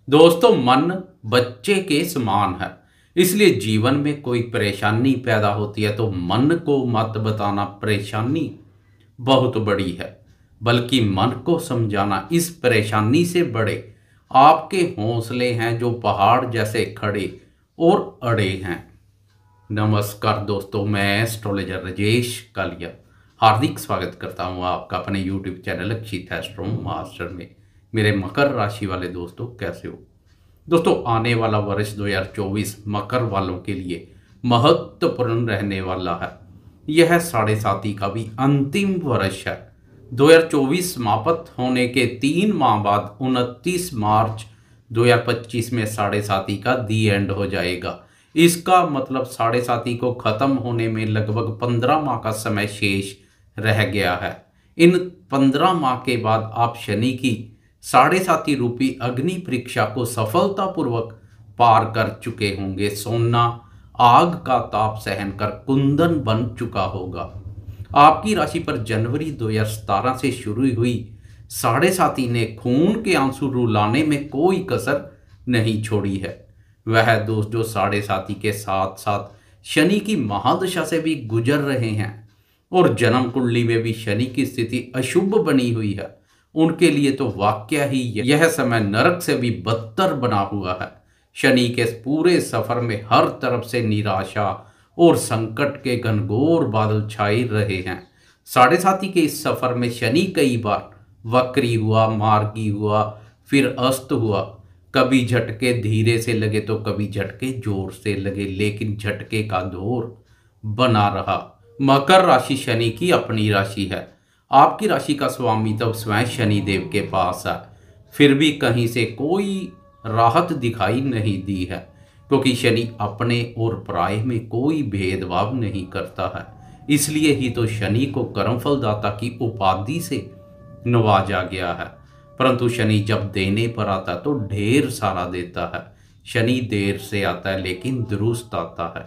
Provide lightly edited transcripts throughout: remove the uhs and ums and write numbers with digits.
दोस्तों, मन बच्चे के समान है। इसलिए जीवन में कोई परेशानी पैदा होती है तो मन को मत बताना परेशानी बहुत बड़ी है, बल्कि मन को समझाना इस परेशानी से बड़े आपके हौसले हैं जो पहाड़ जैसे खड़े और अड़े हैं। नमस्कार दोस्तों, मैं एस्ट्रोलॉजर राजेश कालिया हार्दिक स्वागत करता हूं आपका अपने यूट्यूब चैनल अक्षित एस्ट्रो मास्टर में। मेरे मकर राशि वाले दोस्तों, कैसे हो? दोस्तों, आने वाला वर्ष 2024 मकर वालों के लिए महत्वपूर्ण रहने वाला है। यह साढ़े साथी का भी अंतिम वर्ष है। 2024 समाप्त होने के 3 माह बाद 29 मार्च 2025 में साढ़े साथी का दी एंड हो जाएगा। इसका मतलब साढ़े साथी को खत्म होने में लगभग 15 माह का समय शेष रह गया है। इन 15 माह के बाद आप शनि की साढ़े साथी रूपी अग्नि परीक्षा को सफलतापूर्वक पार कर चुके होंगे। सोना आग का ताप सहन कर कुंदन बन चुका होगा। आपकी राशि पर जनवरी 2017 से शुरू हुई साढ़े साथी ने खून के आंसू रुलाने में कोई कसर नहीं छोड़ी है। वह दोस्त जो साढ़े साथी के साथ साथ शनि की महादशा से भी गुजर रहे हैं और जन्म कुंडली में भी शनि की स्थिति अशुभ बनी हुई है, उनके लिए तो वाकया ही यह समय नरक से भी बदतर बना हुआ है। शनि के पूरे सफर में हर तरफ से निराशा और संकट के घनघोर बादल छाए रहे हैं। साढ़े साथी के इस सफर में शनि कई बार वक्री हुआ, मार्गी हुआ, फिर अस्त हुआ। कभी झटके धीरे से लगे तो कभी झटके जोर से लगे, लेकिन झटके का दौर बना रहा। मकर राशि शनि की अपनी राशि है। आपकी राशि का स्वामित्व स्वयं शनि देव के पास है। फिर भी कहीं से कोई राहत दिखाई नहीं दी है, क्योंकि शनि अपने और पराये में कोई भेदभाव नहीं करता है। इसलिए ही तो शनि को कर्मफलदाता की उपाधि से नवाजा गया है। परंतु शनि जब देने पर आता तो ढेर सारा देता है। शनि देर से आता है लेकिन दुरुस्त आता है।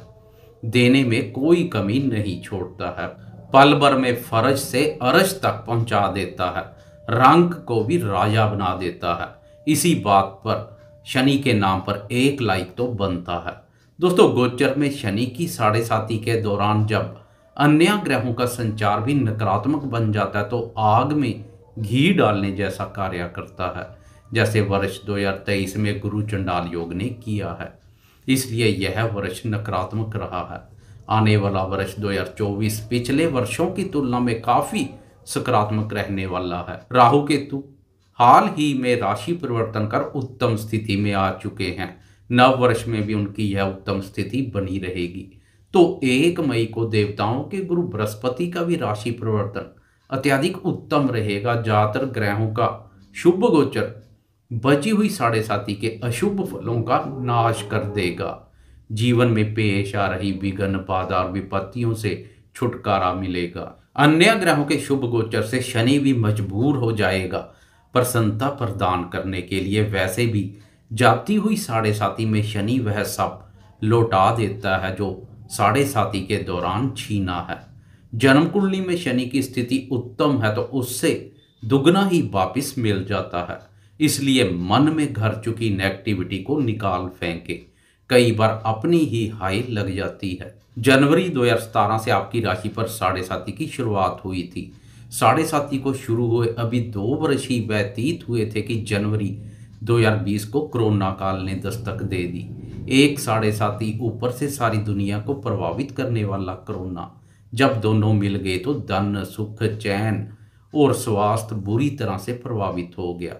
देने में कोई कमी नहीं छोड़ता है। पल भर में फर्ज से अरज तक पहुंचा देता है। रंग को भी राजा बना देता है। इसी बात पर शनि के नाम पर एक लाइक तो बनता है। दोस्तों, गोचर में शनि की साढ़े साथी के दौरान जब अन्य ग्रहों का संचार भी नकारात्मक बन जाता है तो आग में घी डालने जैसा कार्य करता है, जैसे वर्ष 2023 में गुरु चंडाल योग ने किया है। इसलिए यह वर्ष नकारात्मक रहा है। आने वाला वर्ष 2024 पिछले वर्षों की तुलना में काफी सकारात्मक रहने वाला है। राहु केतु हाल ही में राशि परिवर्तन कर उत्तम स्थिति में आ चुके हैं। नव वर्ष में भी उनकी यह उत्तम स्थिति बनी रहेगी। तो 1 मई को देवताओं के गुरु बृहस्पति का भी राशि परिवर्तन अत्यधिक उत्तम रहेगा। ज्यादातर ग्रहों का शुभ गोचर बची हुई साढ़े साथी के अशुभ फलों का नाश कर देगा। जीवन में पेश आ रही विघ्न, बाधा और विपत्तियों से छुटकारा मिलेगा। अन्य ग्रहों के शुभ गोचर से शनि भी मजबूर हो जाएगा प्रसन्नता प्रदान करने के लिए। वैसे भी जाती हुई साढ़े साथी में शनि वह सब लौटा देता है जो साढ़े साथी के दौरान छीना है। जन्म कुंडली में शनि की स्थिति उत्तम है तो उससे दुगना ही वापिस मिल जाता है। इसलिए मन में घर चुकी नेगेटिविटी को निकाल फेंके। कई बार अपनी ही हाई लग जाती है। जनवरी 2017 से आपकी राशि पर साढ़े साथी की शुरुआत हुई थी। साढ़े साथी को शुरू हुए अभी 2 वर्ष ही व्यतीत हुए थे कि जनवरी 2020 को कोरोना काल ने दस्तक दे दी। एक साढ़े साथी ऊपर से सारी दुनिया को प्रभावित करने वाला कोरोना, जब दोनों मिल गए तो धन, सुख, चैन और स्वास्थ्य बुरी तरह से प्रभावित हो गया।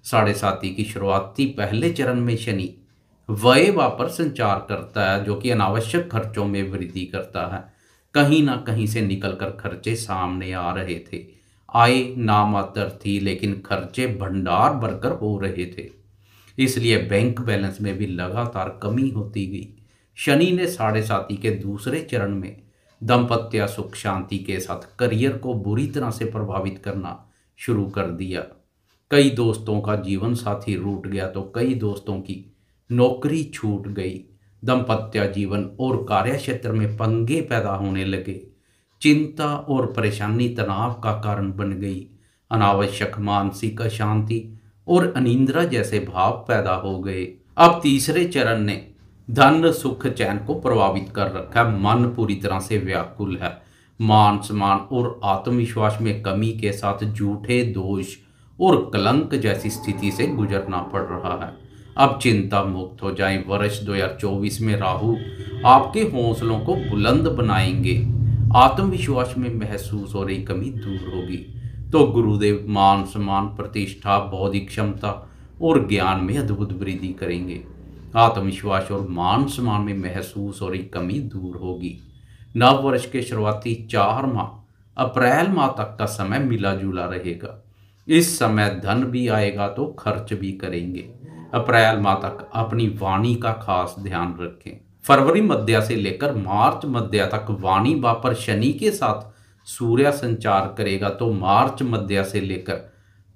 साढ़े साथी की शुरुआती पहले चरण में शनि व्यय पर संचार करता है, जो कि अनावश्यक खर्चों में वृद्धि करता है। कहीं ना कहीं से निकलकर खर्चे सामने आ रहे थे। आय नामात्र थी लेकिन खर्चे भंडार भरकर हो रहे थे। इसलिए बैंक बैलेंस में भी लगातार कमी होती गई। शनि ने साढ़े साथी के दूसरे चरण में दाम्पत्य सुख शांति के साथ करियर को बुरी तरह से प्रभावित करना शुरू कर दिया। कई दोस्तों का जीवन साथी रूठ गया तो कई दोस्तों की नौकरी छूट गई। दाम्पत्य जीवन और कार्य क्षेत्र में पंगे पैदा होने लगे। चिंता और परेशानी तनाव का कारण बन गई। अनावश्यक मानसिक अशांति और अनिंद्रा जैसे भाव पैदा हो गए। अब तीसरे चरण ने धन सुख चैन को प्रभावित कर रखा है। मन पूरी तरह से व्याकुल है। मान सम्मान और आत्मविश्वास में कमी के साथ झूठे दोष और कलंक जैसी स्थिति से गुजरना पड़ रहा है। अब चिंता मुक्त हो जाएं। वर्ष 2024 में राहु आपके हौसलों को बुलंद बनाएंगे। आत्मविश्वास में महसूस हो रही कमी दूर होगी। तो गुरुदेव मान सम्मान प्रतिष्ठा बौद्धिक क्षमता और ज्ञान में अद्भुत वृद्धि करेंगे। आत्मविश्वास और मान सम्मान में महसूस हो रही कमी दूर होगी। नव वर्ष के शुरुआती 4 माह अप्रैल माह तक का समय मिला जुला रहेगा। इस समय धन भी आएगा तो खर्च भी करेंगे। अप्रैल माह तक अपनी वाणी का खास ध्यान रखें। फरवरी मध्य से लेकर मार्च मध्य तक वाणी भाव पर शनि के साथ सूर्य संचार करेगा, तो मार्च मध्य से लेकर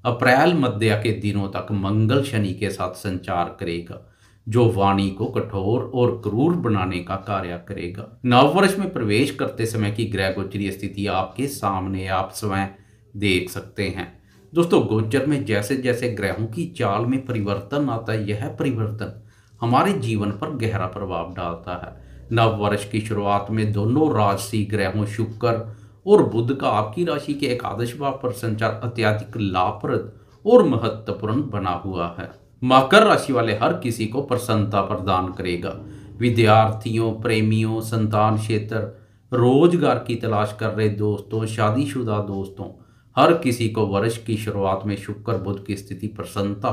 अप्रैल मध्य के दिनों तक मंगल शनि के साथ संचार करेगा, जो वाणी को कठोर और क्रूर बनाने का कार्य करेगा। नववर्ष में प्रवेश करते समय की ग्रह गोचरीय स्थिति आपके सामने आप स्वयं देख सकते हैं। दोस्तों, गोचर में जैसे जैसे ग्रहों की चाल में परिवर्तन आता है, यह परिवर्तन हमारे जीवन पर गहरा प्रभाव डालता है। नव वर्ष की शुरुआत में दोनों राशि ग्रहों शुक्र और बुध का आपकी राशि के एकादश भाव पर संचार अत्यधिक लाभप्रद और महत्वपूर्ण बना हुआ है। मकर राशि वाले हर किसी को प्रसन्नता प्रदान करेगा। विद्यार्थियों, प्रेमियों, संतान क्षेत्र, रोजगार की तलाश कर रहे दोस्तों, शादीशुदा दोस्तों, हर किसी को वर्ष की शुरुआत में शुक्र बुध की स्थिति प्रसन्नता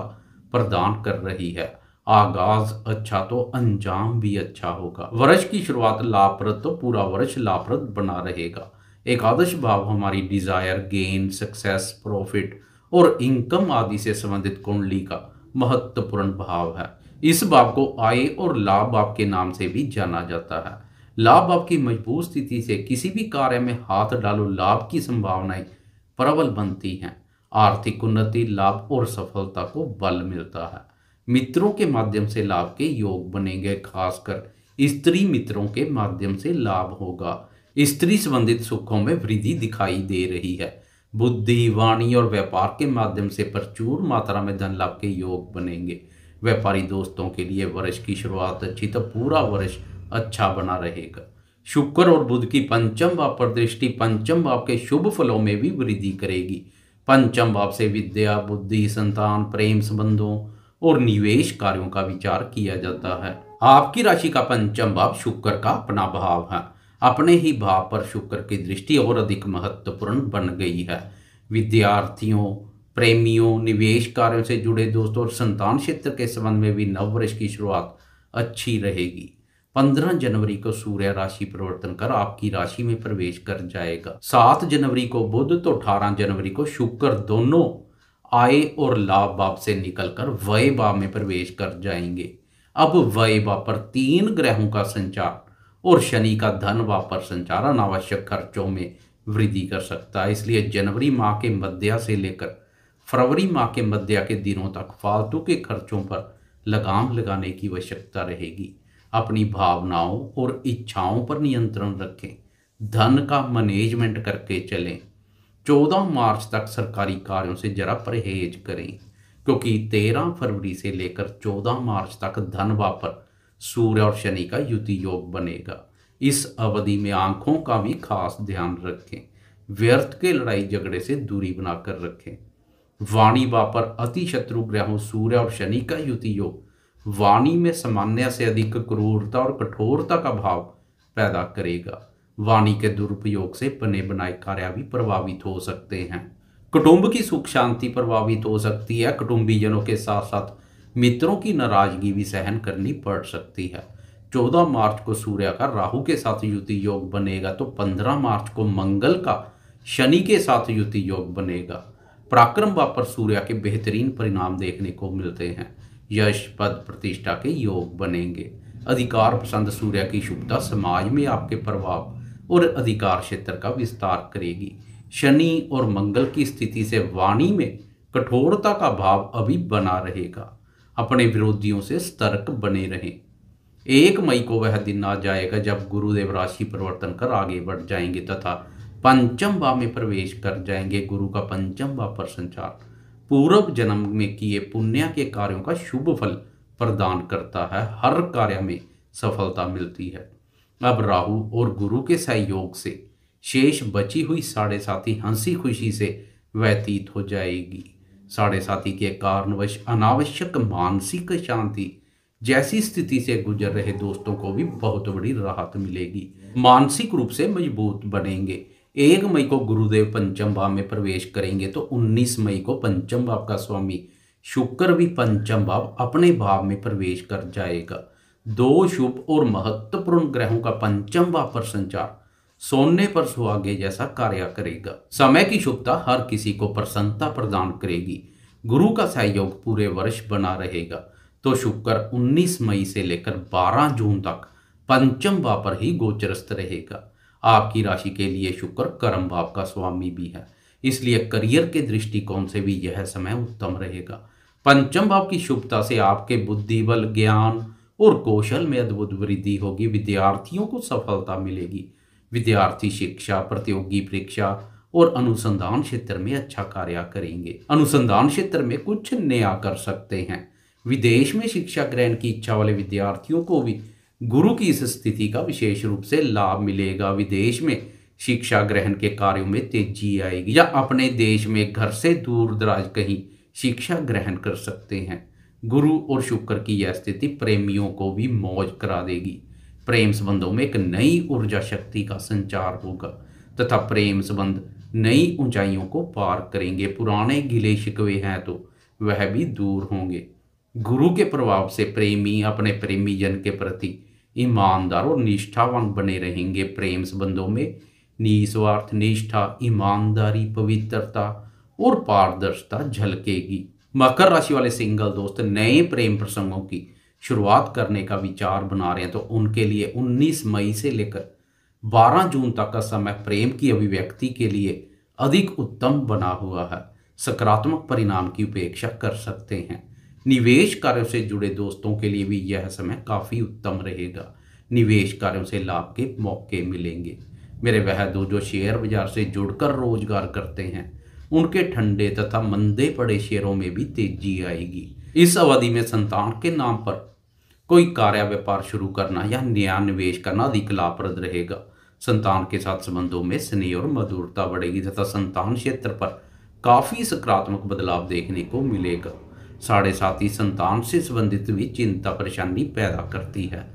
प्रदान कर रही है। आगाज अच्छा तो अंजाम भी अच्छा होगा। वर्ष की शुरुआत लाभप्रद तो पूरा वर्ष लाभप्रद बना रहेगा। एकादश भाव हमारी डिजायर, गेन, सक्सेस, प्रॉफिट और इनकम आदि से संबंधित कुंडली का महत्वपूर्ण भाव है। इस भाव को आय और लाभ भाव के नाम से भी जाना जाता है। लाभ भाव की मजबूत स्थिति से किसी भी कार्य में हाथ डालो, लाभ की संभावनाएं प्रबल बनती हैं। आर्थिक उन्नति, लाभ और सफलता को बल मिलता है। मित्रों के माध्यम से लाभ के योग बनेंगे। खासकर स्त्री मित्रों के माध्यम से लाभ होगा। स्त्री संबंधित सुखों में वृद्धि दिखाई दे रही है। बुद्धि, वाणी और व्यापार के माध्यम से प्रचुर मात्रा में धन लाभ के योग बनेंगे। व्यापारी दोस्तों के लिए वर्ष की शुरुआत अच्छी तो पूरा वर्ष अच्छा बना रहेगा। शुक्र और बुध की पंचम भाव पर दृष्टि पंचम भाव के शुभ फलों में भी वृद्धि करेगी। पंचम भाव से विद्या, बुद्धि, संतान, प्रेम संबंधों और निवेश कार्यों का विचार किया जाता है। आपकी राशि का पंचम भाव शुक्र का अपना भाव है। अपने ही भाव पर शुक्र की दृष्टि और अधिक महत्वपूर्ण बन गई है। विद्यार्थियों, प्रेमियों, निवेश कार्यों से जुड़े दोस्तों और संतान क्षेत्र के संबंध में भी नववर्ष की शुरुआत अच्छी रहेगी। 15 जनवरी को सूर्य राशि परिवर्तन कर आपकी राशि में प्रवेश कर जाएगा। 7 जनवरी को बुध तो 18 जनवरी को शुक्र दोनों आय और लाभ भाव से निकलकर व्यय भाव में प्रवेश कर जाएंगे। अब व्यय भाव पर 3 ग्रहों का संचार और शनि का धन भाव पर संचार अनावश्यक खर्चों में वृद्धि कर सकता है। इसलिए जनवरी माह के मध्य से लेकर फरवरी माह के मध्य के दिनों तक फालतू के खर्चों पर लगाम लगाने की आवश्यकता रहेगी। अपनी भावनाओं और इच्छाओं पर नियंत्रण रखें। धन का मैनेजमेंट करके चलें। 14 मार्च तक सरकारी कार्यों से जरा परहेज करें, क्योंकि 13 फरवरी से लेकर 14 मार्च तक धन भाव पर सूर्य और शनि का युति योग बनेगा। इस अवधि में आंखों का भी खास ध्यान रखें। व्यर्थ के लड़ाई झगड़े से दूरी बनाकर रखें। वाणी भाव पर अति शत्रु ग्रहों सूर्य और शनि का युति योग वाणी में सामान्य से अधिक क्रूरता और कठोरता का भाव पैदा करेगा। वाणी के दुरुपयोग से बने बनाए कार्य भी प्रभावित हो सकते हैं। कुटुंब की सुख शांति प्रभावित हो सकती है। कुटुंबीजनों के साथ साथ मित्रों की नाराजगी भी सहन करनी पड़ सकती है। 14 मार्च को सूर्य का राहु के साथ युति योग बनेगा, तो 15 मार्च को मंगल का शनि के साथ युति योग बनेगा। पराक्रम भाव पर सूर्य के बेहतरीन परिणाम देखने को मिलते हैं। यश, पद, प्रतिष्ठा के योग बनेंगे। अधिकार पसंद सूर्य की शुभता समाज में आपके प्रभाव और अधिकार क्षेत्र का विस्तार करेगी। शनि और मंगल की स्थिति से वाणी में कठोरता का भाव अभी बना रहेगा। अपने विरोधियों से सतर्क बने रहें। 1 मई को वह दिन आ जाएगा जब गुरुदेव राशि परिवर्तन कर आगे बढ़ जाएंगे तथा पंचम भाव में प्रवेश कर जाएंगे। गुरु का पंचम भाव पर संचार पूर्व जन्म में किए पुण्य के कार्यों का शुभ फल प्रदान करता है। हर कार्य में सफलता मिलती है। अब राहु और गुरु के सहयोग से शेष बची हुई 7.5 हंसी खुशी से व्यतीत हो जाएगी। 7.5 के कारणवश अनावश्यक मानसिक शांति जैसी स्थिति से गुजर रहे दोस्तों को भी बहुत बड़ी राहत मिलेगी। मानसिक रूप से मजबूत बनेंगे। 1 मई को गुरुदेव पंचम भाव में प्रवेश करेंगे तो 19 मई को पंचम भाव का स्वामी शुक्र भी पंचम भाव अपने भाव में प्रवेश कर जाएगा। 2 शुभ और महत्वपूर्ण ग्रहों का पंचम भाव पर संचार सोने पर सुहागे जैसा कार्य करेगा। समय की शुभता हर किसी को प्रसन्नता प्रदान करेगी। गुरु का सहयोग पूरे वर्ष बना रहेगा तो शुक्र 19 मई से लेकर 12 जून तक पंचम भाव पर ही गोचरस्थ रहेगा। आपकी राशि के लिए शुक्र कर्म भाव का स्वामी भी है, इसलिए करियर के दृष्टिकोण से भी यह समय उत्तम रहेगा। पंचम भाव की शुभता से आपके बुद्धि बल, ज्ञान और कौशल में अद्भुत वृद्धि होगी। विद्यार्थियों को सफलता मिलेगी। विद्यार्थी शिक्षा, प्रतियोगी परीक्षा और अनुसंधान क्षेत्र में अच्छा कार्य करेंगे। अनुसंधान क्षेत्र में कुछ नया कर सकते हैं। विदेश में शिक्षा ग्रहण की इच्छा वाले विद्यार्थियों को भी गुरु की इस स्थिति का विशेष रूप से लाभ मिलेगा। विदेश में शिक्षा ग्रहण के कार्यों में तेजी आएगी या अपने देश में घर से दूर दराज कहीं शिक्षा ग्रहण कर सकते हैं। गुरु और शुक्र की यह स्थिति प्रेमियों को भी मौज करा देगी। प्रेम संबंधों में एक नई ऊर्जा शक्ति का संचार होगा तथा प्रेम संबंध नई ऊंचाइयों को पार करेंगे। पुराने गिले शिकवे हैं तो वह भी दूर होंगे। गुरु के प्रभाव से प्रेमी अपने प्रेमी जन के प्रति ईमानदार और निष्ठावान बने रहेंगे। प्रेम संबंधों में निस्वार्थ निष्ठा, ईमानदारी, पवित्रता और पारदर्शिता झलकेगी। मकर राशि वाले सिंगल दोस्त नए प्रेम प्रसंगों की शुरुआत करने का विचार बना रहे हैं तो उनके लिए 19 मई से लेकर 12 जून तक का समय प्रेम की अभिव्यक्ति के लिए अधिक उत्तम बना हुआ है। सकारात्मक परिणाम की उपेक्षा कर सकते हैं। निवेश कार्यों से जुड़े दोस्तों के लिए भी यह समय काफ़ी उत्तम रहेगा। निवेश कार्यों से लाभ के मौके मिलेंगे। मेरे वह दो जो शेयर बाजार से जुड़कर रोजगार करते हैं उनके ठंडे तथा मंदे पड़े शेयरों में भी तेजी आएगी। इस अवधि में संतान के नाम पर कोई कार्य व्यापार शुरू करना या नया निवेश करना अधिक लाभप्रद रहेगा। संतान के साथ संबंधों में स्नेह और मधुरता बढ़ेगी तथा संतान क्षेत्र पर काफ़ी सकारात्मक बदलाव देखने को मिलेगा। 7.5 संतान से संबंधित भी चिंता परेशानी पैदा करती है,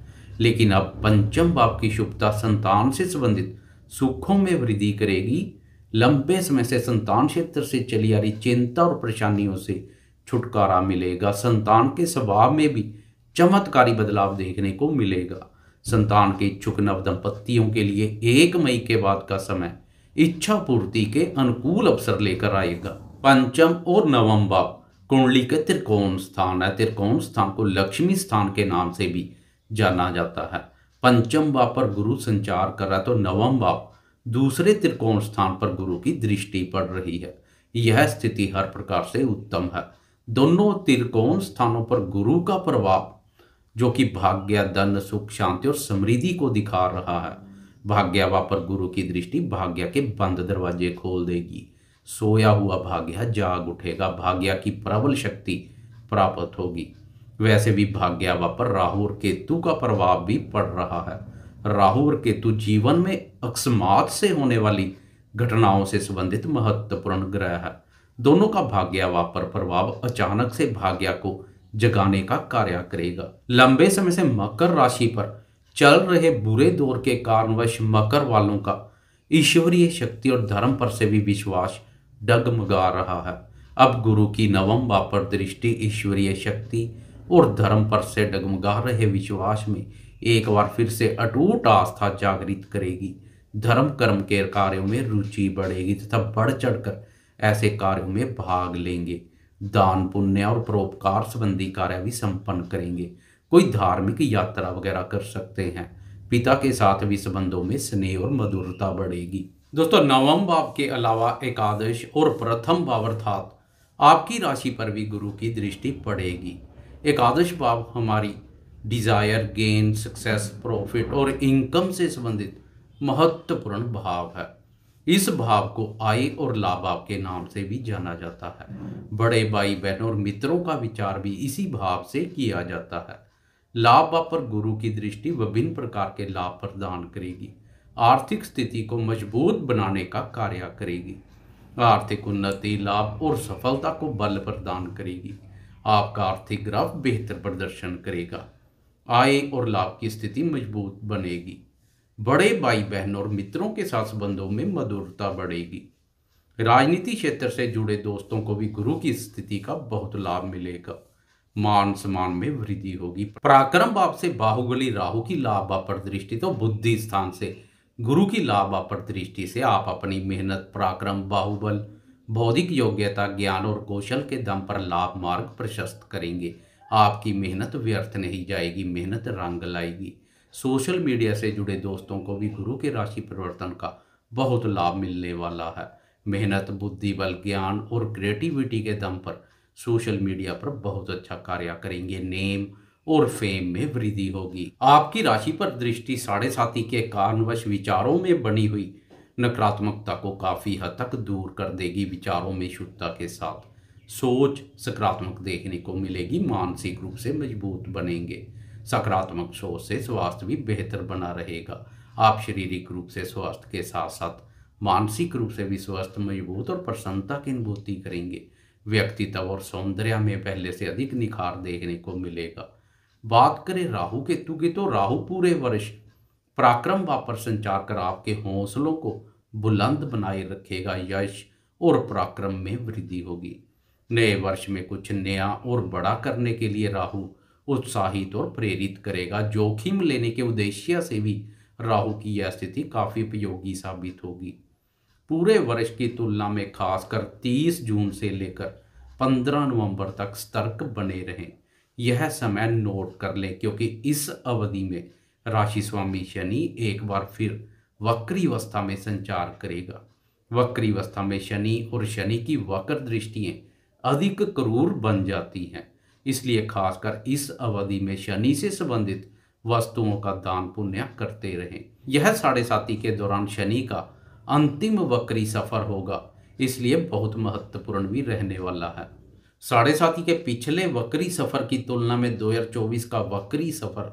लेकिन अब पंचम भाव की शुभता संतान से संबंधित सुखों में वृद्धि करेगी। लंबे समय से संतान क्षेत्र से चली आ रही चिंता और परेशानियों से छुटकारा मिलेगा। संतान के स्वभाव में भी चमत्कारी बदलाव देखने को मिलेगा। संतान के इच्छुक नव दंपतियों के लिए 1 मई के बाद का समय इच्छा पूर्ति के अनुकूल अवसर लेकर आएगा। पंचम और नवम भाव कुंडली के त्रिकोण स्थान है। त्रिकोण स्थान को लक्ष्मी स्थान के नाम से भी जाना जाता है। पंचम भाव पर गुरु संचार कर रहा है तो नवम भाव दूसरे त्रिकोण स्थान पर गुरु की दृष्टि पड़ रही है। यह स्थिति हर प्रकार से उत्तम है। दोनों त्रिकोण स्थानों पर गुरु का प्रभाव जो कि भाग्य, धन, सुख, शांति और समृद्धि को दिखा रहा है। भाग्य भाव पर गुरु की दृष्टि भाग्य के बंद दरवाजे खोल देगी। सोया हुआ भाग्य जाग उठेगा। भाग्य की प्रबल शक्ति प्राप्त होगी। वैसे भी भाग्य भाव पर राहु और केतु का प्रभाव भी पड़ रहा है। राहु और केतु जीवन में अकस्मात से होने वाली घटनाओं से संबंधित महत्वपूर्ण ग्रह है। दोनों का भाग्य भाव पर प्रभाव अचानक से भाग्य को जगाने का कार्य करेगा। लंबे समय से मकर राशि पर चल रहे बुरे दौर के कारणवश मकर वालों का ईश्वरीय शक्ति और धर्म पर से भी विश्वास डगमगा रहा है। अब गुरु की नवम भाव पर दृष्टि ईश्वरीय शक्ति और धर्म पर से डगमगा रहे विश्वास में एक बार फिर से अटूट आस्था जागृत करेगी। धर्म कर्म के कार्यों में रुचि बढ़ेगी तथा बढ़ चढ़कर ऐसे कार्यों में भाग लेंगे। दान पुण्य और परोपकार संबंधी कार्य भी संपन्न करेंगे। कोई धार्मिक यात्रा वगैरह कर सकते हैं। पिता के साथ भी संबंधों में स्नेह और मधुरता बढ़ेगी। दोस्तों, नवम भाव के अलावा एकादश और प्रथम भाव अर्थात आपकी राशि पर भी गुरु की दृष्टि पड़ेगी। एकादश भाव हमारी डिजायर, गेन, सक्सेस, प्रॉफिट और इनकम से संबंधित महत्वपूर्ण भाव है। इस भाव को आय और लाभ भाव के नाम से भी जाना जाता है। बड़े भाई बहनों और मित्रों का विचार भी इसी भाव से किया जाता है। लाभ भाव पर गुरु की दृष्टि विभिन्न प्रकार के लाभ प्रदान करेगी, आर्थिक स्थिति को मजबूत बनाने का कार्य करेगी, आर्थिक उन्नति, लाभ और सफलता को बल प्रदान करेगी। आपका आर्थिक ग्राफ बेहतर प्रदर्शन करेगा, आय और लाभ की स्थिति मजबूत बनेगी। बड़े भाई बहनों और मित्रों के साथ संबंधों में मधुरता बढ़ेगी। राजनीति क्षेत्र से जुड़े दोस्तों को भी गुरु की स्थिति का बहुत लाभ मिलेगा। मान सम्मान में वृद्धि होगी। पराक्रम भाव से बाहुबली राहु की लाभ भाव पर दृष्टि, तो बुद्धि स्थान से गुरु की लाभ भाव पर दृष्टि से आप अपनी मेहनत, पराक्रम, बाहुबल, बौद्धिक योग्यता, ज्ञान और कौशल के दम पर लाभ मार्ग प्रशस्त करेंगे। आपकी मेहनत व्यर्थ नहीं जाएगी, मेहनत रंग लाएगी। सोशल मीडिया से जुड़े दोस्तों को भी गुरु के राशि परिवर्तन का बहुत लाभ मिलने वाला है। मेहनत, बुद्धि बल, ज्ञान और क्रिएटिविटी के दम पर सोशल मीडिया पर बहुत अच्छा कार्य करेंगे। नेम और फेम में वृद्धि होगी। आपकी राशि पर दृष्टि साढ़े साथी के कारणवश विचारों में बनी हुई नकारात्मकता को काफी हद तक दूर कर देगी। विचारों में शुद्धता के साथ सोच सकारात्मक देखने को मिलेगी। मानसिक रूप से मजबूत बनेंगे। सकारात्मक सोच से स्वास्थ्य भी बेहतर बना रहेगा। आप शारीरिक रूप से स्वास्थ्य के साथ साथ मानसिक रूप से भी स्वस्थ, मजबूत और प्रसन्नता की अनुभूति करेंगे। व्यक्तित्व और सौंदर्य में पहले से अधिक निखार देखने को मिलेगा। बात करें राहु केतु की, तो राहु पूरे वर्ष पराक्रम भाव पर संचार कर आपके हौसलों को बुलंद बनाए रखेगा। यश और पराक्रम में वृद्धि होगी। नए वर्ष में कुछ नया और बड़ा करने के लिए राहु उत्साहित और प्रेरित करेगा। जोखिम लेने के उद्देश्य से भी राहु की यह स्थिति काफी उपयोगी साबित होगी। पूरे वर्ष की तुलना में खासकर 30 जून से लेकर 15 नवंबर तक सतर्क बने रहें। यह समय नोट कर लें, क्योंकि इस अवधि में राशि स्वामी शनि एक बार फिर वक्री अवस्था में संचार करेगा। वक्री अवस्था में शनि और शनि की वक्र दृष्टियां अधिक क्रूर बन जाती हैं। इसलिए खासकर इस अवधि में शनि से संबंधित वस्तुओं का दान पुण्य करते रहें। यह साढ़े साती के दौरान शनि का अंतिम वक्री सफर होगा, इसलिए बहुत महत्वपूर्ण भी रहने वाला है। साढ़े साती के पिछले वक्री सफर की तुलना में 2024 का वक्री सफर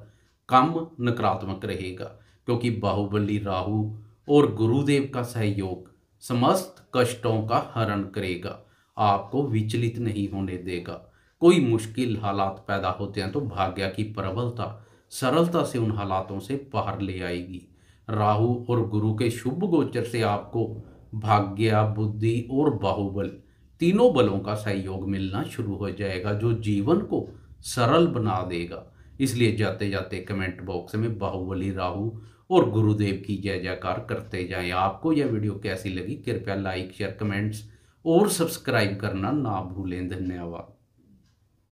कम नकारात्मक रहेगा, क्योंकि बाहुबली राहु और गुरुदेव का सहयोग समस्त कष्टों का हरण करेगा, आपको विचलित नहीं होने देगा। कोई मुश्किल हालात पैदा होते हैं तो भाग्य की प्रबलता सरलता से उन हालातों से बाहर ले आएगी। राहु और गुरु के शुभ गोचर से आपको भाग्य, बुद्धि और बाहुबल तीनों बलों का सहयोग मिलना शुरू हो जाएगा, जो जीवन को सरल बना देगा। इसलिए जाते जाते कमेंट बॉक्स में बाहुबली राहु और गुरुदेव की जय जयकार करते जाएं। आपको यह वीडियो कैसी लगी कृपया लाइक, शेयर, कमेंट्स और सब्सक्राइब करना ना भूलें। धन्यवाद।